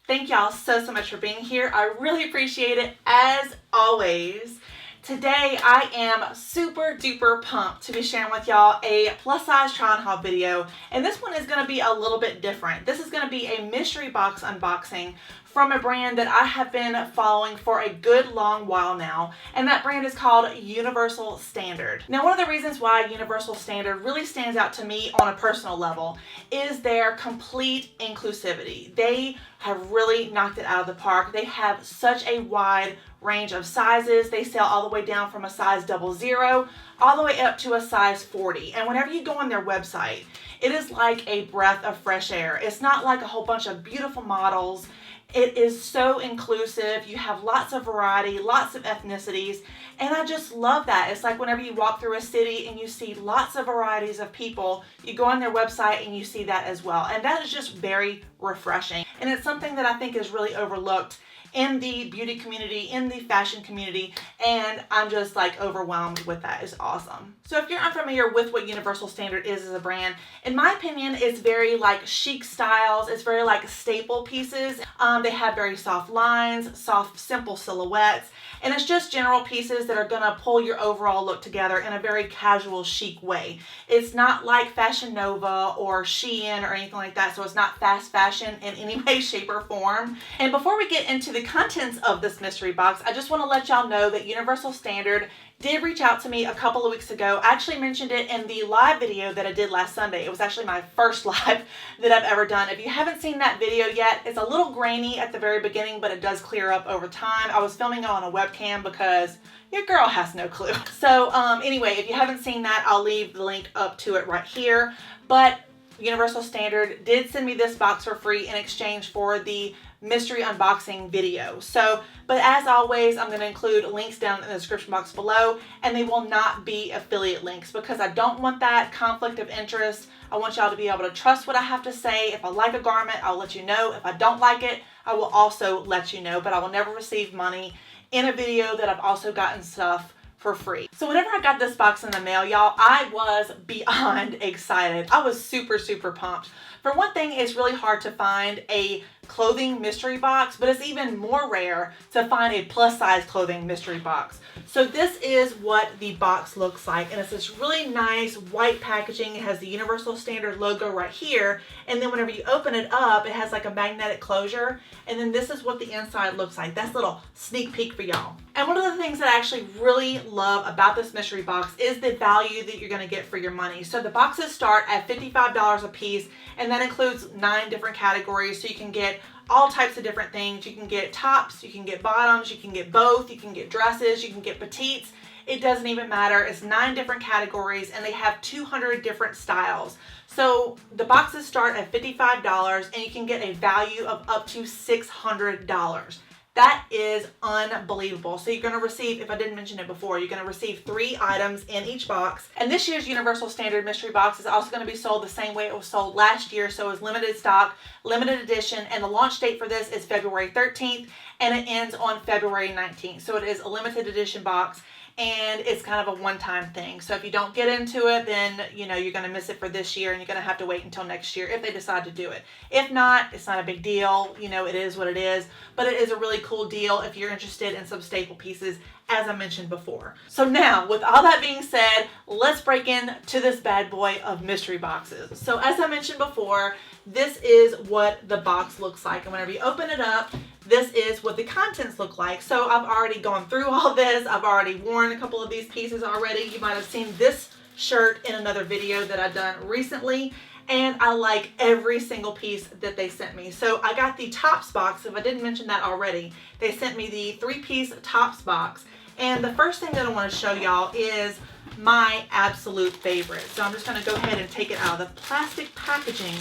Thank y'all so much for being here. I really appreciate it as always. Today I am super duper pumped to be sharing with y'all a plus size try on haul video, and this one is going to be a little bit different. This is going to be a mystery box unboxing from a brand that I have been following for a good long while now, and that brand is called Universal Standard. Now, one of the reasons why Universal Standard really stands out to me on a personal level is their complete inclusivity. They have really knocked it out of the park. They have such a wide range of sizes. They sell all the way down from a size 00 all the way up to a size 40. And whenever you go on their website, it is like a breath of fresh air. It's not like a whole bunch of beautiful models. It is so inclusive. You have lots of variety, lots of ethnicities, and I just love that. It's like whenever you walk through a city and you see lots of varieties of people, you go on their website and you see that as well. And that is just very refreshing. And it's something that I think is really overlooked in the beauty community, in the fashion community, and I'm just like overwhelmed with that. It's awesome. So if you're unfamiliar with what Universal Standard is as a brand, in my opinion, it's very like chic styles. It's very like staple pieces. They have very soft lines, soft, simple silhouettes, and it's just general pieces that are gonna pull your overall look together in a very casual, chic way. It's not like Fashion Nova or Shein or anything like that, so it's not fast fashion in any way, shape, or form. And before we get into the contents of this mystery box, I just want to let y'all know that Universal Standard did reach out to me a couple of weeks ago. I actually mentioned it in the live video that I did last Sunday. It was actually my first live that I've ever done. If you haven't seen that video yet, it's a little grainy at the very beginning, but it does clear up over time. I was filming it on a webcam because your girl has no clue. So anyway, if you haven't seen that, I'll leave the link up to it right here. But Universal Standard did send me this box for free in exchange for the mystery unboxing video. So, but as always, I'm going to include links down in the description box below, and they will not be affiliate links because I don't want that conflict of interest. I want y'all to be able to trust what I have to say. If I like a garment, I'll let you know. If I don't like it, I will also let you know, but I will never receive money in a video that I've also gotten stuff for free. So whenever I got this box in the mail, y'all, I was beyond excited. I was super pumped. For one thing, it's really hard to find a clothing mystery box, but it's even more rare to find a plus size clothing mystery box. So this is what the box looks like, and it's this really nice white packaging. It has the Universal Standard logo right here, and then whenever you open it up, it has like a magnetic closure, and then this is what the inside looks like. That's a little sneak peek for y'all. And one of the things that I actually really love about this mystery box is the value that you're going to get for your money. So the boxes start at $55 a piece, and that includes 9 different categories, so you can get all types of different things. You can get tops, you can get bottoms, you can get both, you can get dresses, you can get petites. It doesn't even matter. It's 9 different categories, and they have 200 different styles. So the boxes start at $55, and you can get a value of up to $600. That is unbelievable. So you're going to receive, if I didn't mention it before, you're going to receive 3 items in each box. And this year's Universal Standard mystery box is also going to be sold the same way it was sold last year. So it's limited stock, limited edition, and the launch date for this is February 13th, and it ends on February 19th. So it is a limited edition box, and it's kind of a one-time thing. So if you don't get into it, then you know you're going to miss it for this year, and you're going to have to wait until next year if they decide to do it. If not, it's not a big deal. You know, it is what it is, but it is a really cool deal if you're interested in some staple pieces, as I mentioned before. So now, with all that being said, let's break into this bad boy of mystery boxes. So as I mentioned before, this is what the box looks like, and whenever you open it up, this is what the contents look like. So I've already gone through all this. I've already worn a couple of these pieces already. You might have seen this shirt in another video that I've done recently, and I like every single piece that they sent me. So I got the tops box. If I didn't mention that already, they sent me the 3-piece tops box, and the first thing that I want to show y'all is my absolute favorite. So I'm just going to go ahead and take it out of the plastic packaging,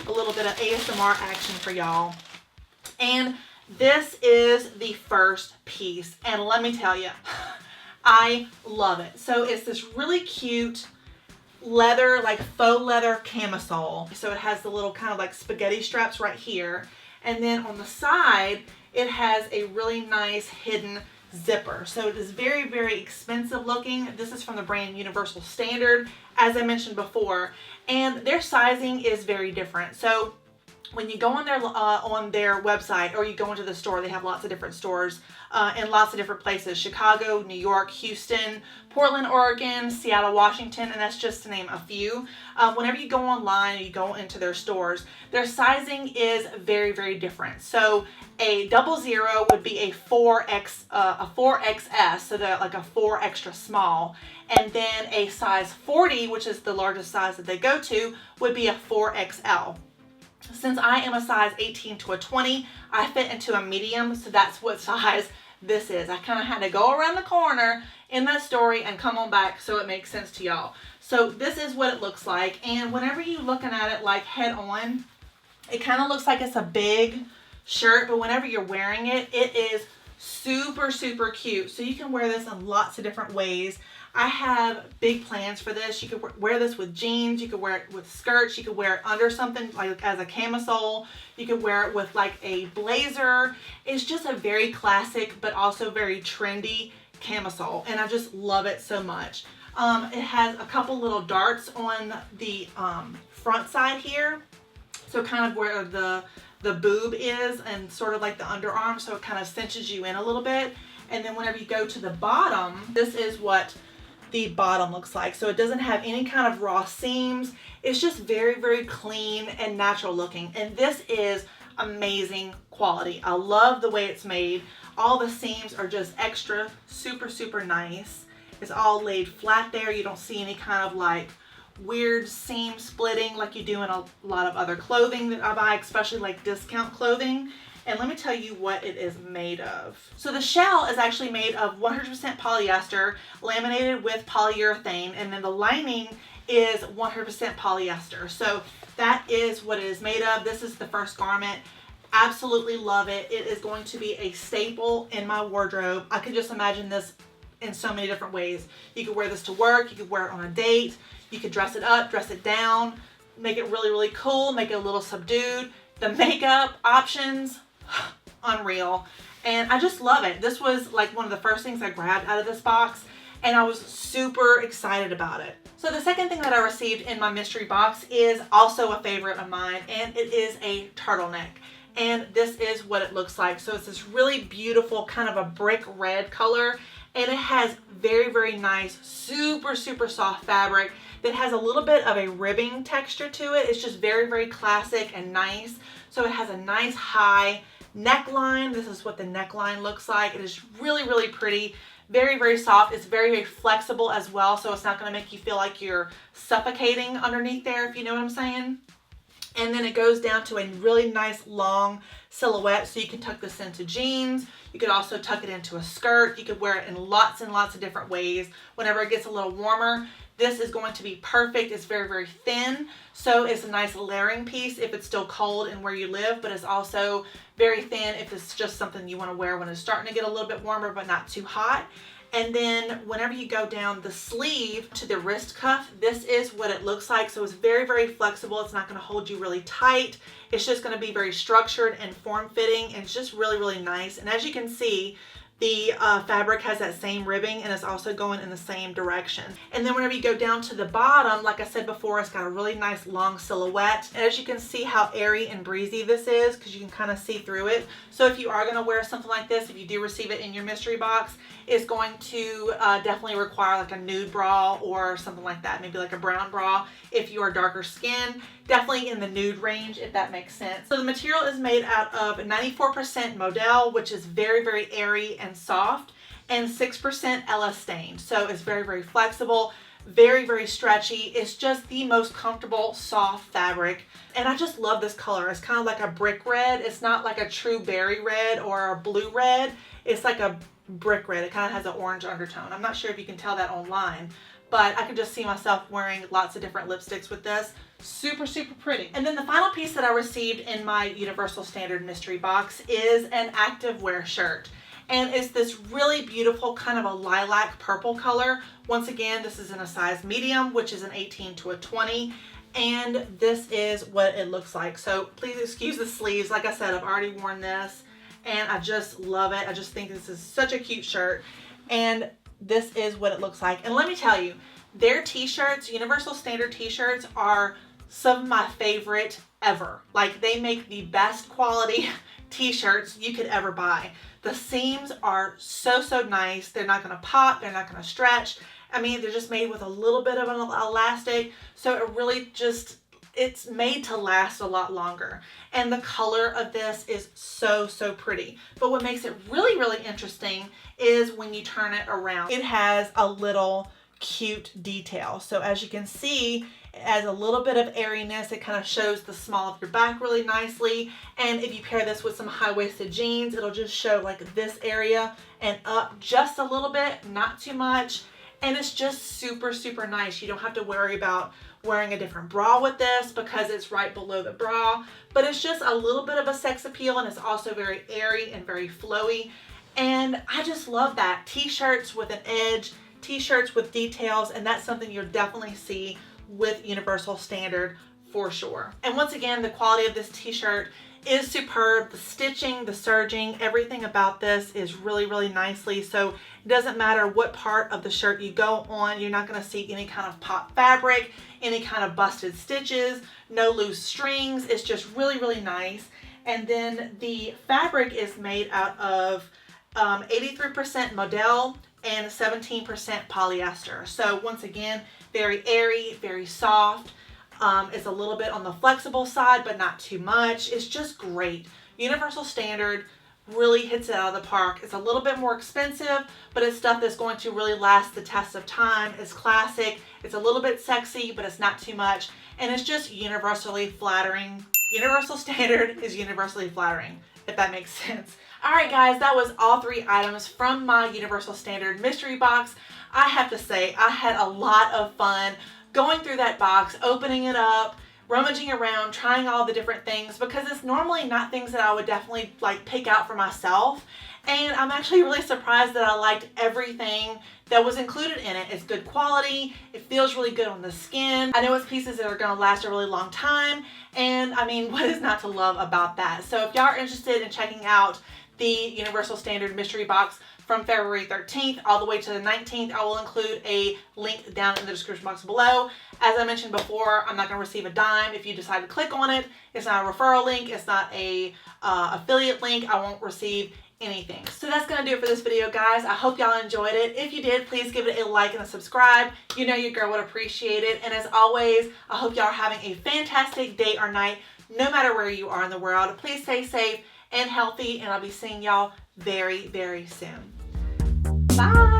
a little bit of ASMR action for y'all. And this is the first piece, and let me tell you, I love it. So it's this really cute leather, like faux leather camisole. So it has the little kind of like spaghetti straps right here, and then on the side it has a really nice hidden zipper. So it is very expensive looking. This is from the brand Universal Standard, as I mentioned before, and their sizing is very different. So when you go on their website, or you go into the store, they have lots of different stores in lots of different places: Chicago, New York, Houston, Portland, Oregon, Seattle, Washington, and that's just to name a few. Whenever you go online and you go into their stores, their sizing is very, very different. So a 00 would be a 4XS, so they're like a 4 extra small. And then a size 40, which is the largest size that they go to, would be a 4XL. Since I am a size 18 to a 20, I fit into a medium, so that's what size this is. I kind of had to go around the corner in that story and come on back so it makes sense to y'all. So this is what it looks like, and whenever you're looking at it like head on, it kind of looks like it's a big shirt, but whenever you're wearing it, it is super, super cute. So you can wear this in lots of different ways. I have big plans for this. You could wear this with jeans. You could wear it with skirts. You could wear it under something like as a camisole. You could wear it with like a blazer. It's just a very classic but also very trendy camisole, and I just love it so much. It has a couple little darts on the front side here, so kind of where the boob is and sort of like the underarm, so it kind of cinches you in a little bit. And then whenever you go to the bottom, this is what the bottom looks like. So it doesn't have any kind of raw seams. It's just very, very clean and natural looking. And this is amazing quality. I love the way it's made. All the seams are just extra, super, super nice. It's all laid flat there. You don't see any kind of like weird seam splitting like you do in a lot of other clothing that I buy, especially like discount clothing. And let me tell you what it is made of. So the shell is actually made of 100% polyester laminated with polyurethane, and then the lining is 100% polyester. So that is what it is made of. This is the first garment. Absolutely love it. It is going to be a staple in my wardrobe. I could just imagine this in so many different ways. You could wear this to work. You could wear it on a date. You could dress it up, dress it down, make it really, really cool, make it a little subdued. The makeup options, unreal. And I just love it. This was like one of the first things I grabbed out of this box, and I was super excited about it. So the second thing that I received in my mystery box is also a favorite of mine, and it is a turtleneck. And this is what it looks like. So it's this really beautiful kind of a brick red color, and it has very, very nice, super, super soft fabric that has a little bit of a ribbing texture to it. It's just very, very classic and nice. So it has a nice high neckline. This is what the neckline looks like. It is really, really pretty. Very, very soft. It's very, very flexible as well, so it's not going to make you feel like you're suffocating underneath there, if you know what I'm saying. And then it goes down to a really nice long silhouette, so you can tuck this into jeans. You could also tuck it into a skirt. You could wear it in lots and lots of different ways. Whenever it gets a little warmer, this is going to be perfect. It's very, very thin, so it's a nice layering piece if it's still cold and where you live, but it's also very thin if it's just something you want to wear when it's starting to get a little bit warmer but not too hot. And then whenever you go down the sleeve to the wrist cuff, this is what it looks like. So it's very, very flexible. It's not going to hold you really tight. It's just going to be very structured and form-fitting, and it's just really, really nice. And as you can see, the fabric has that same ribbing, and it's also going in the same direction. And then whenever you go down to the bottom, like I said before, it's got a really nice long silhouette. And as you can see how airy and breezy this is, because you can kind of see through it. So if you are going to wear something like this, if you do receive it in your mystery box, it's going to definitely require like a nude bra or something like that. Maybe like a brown bra if you are darker skin. Definitely in the nude range, if that makes sense. So the material is made out of 94% modal, which is very, very airy and soft, and 6% elastane. So it's very, very flexible, very, very stretchy. It's just the most comfortable, soft fabric. And I just love this color. It's kind of like a brick red. It's not like a true berry red or a blue red. It's like a brick red. It kind of has an orange undertone. I'm not sure if you can tell that online, but I could just see myself wearing lots of different lipsticks with this. Super, super pretty. And then the final piece that I received in my Universal Standard mystery box is an activewear shirt. And it's this really beautiful kind of a lilac purple color. Once again, this is in a size medium, which is an 18 to a 20. And this is what it looks like. So please excuse the sleeves. Like I said, I've already worn this and I just love it. I just think this is such a cute shirt. And this is what it looks like. And let me tell you, their t-shirts, Universal Standard t-shirts, are some of my favorite ever. Like, they make the best quality t-shirts you could ever buy. The seams are so nice. They're not going to pop. They're not going to stretch. I mean, they're just made with a little bit of an elastic, so it really just, it's made to last a lot longer. And the color of this is so pretty. But what makes it really interesting is when you turn it around. It has a little cute detail. So as you can see, it has a little bit of airiness. It kind of shows the small of your back really nicely. And if you pair this with some high-waisted jeans, it'll just show like this area and up just a little bit, not too much. And it's just super nice. You don't have to worry about wearing a different bra with this because it's right below the bra. But it's just a little bit of a sex appeal, and it's also very airy and very flowy. And I just love that. T-shirts with an edge, t-shirts with details, and that's something you'll definitely see with Universal Standard for sure. And once again, the quality of this t-shirt is superb. The stitching, the serging, everything about this is really nicely. So it doesn't matter what part of the shirt you go on, you're not going to see any kind of pop fabric, any kind of busted stitches, no loose strings. It's just really nice. And then the fabric is made out of 83% modal and 17% polyester. So once again, very airy, very soft. It's a little bit on the flexible side, but not too much. It's just great. Universal Standard really hits it out of the park. It's a little bit more expensive, but it's stuff that's going to really last the test of time. It's classic. It's a little bit sexy, but it's not too much. And it's just universally flattering. Universal Standard is universally flattering, if that makes sense. All right, guys, that was all 3 items from my Universal Standard mystery box. I have to say, I had a lot of fun going through that box, opening it up, rummaging around, trying all the different things, because it's normally not things that I would definitely like pick out for myself. And I'm actually really surprised that I liked everything that was included in it. It's good quality. It feels really good on the skin. I know it's pieces that are going to last a really long time. And I mean, what is not to love about that? So if y'all are interested in checking out the Universal Standard mystery box from February 13th all the way to the 19th, I will include a link down in the description box below. As I mentioned before, I'm not going to receive a dime if you decide to click on it. It's not a referral link. It's not a affiliate link. I won't receive anything. So that's going to do it for this video, guys. I hope y'all enjoyed it. If you did, please give it a like and a subscribe. You know your girl would appreciate it. And as always, I hope y'all are having a fantastic day or night, no matter where you are in the world. Please stay safe and healthy, and I'll be seeing y'all very soon. Bye.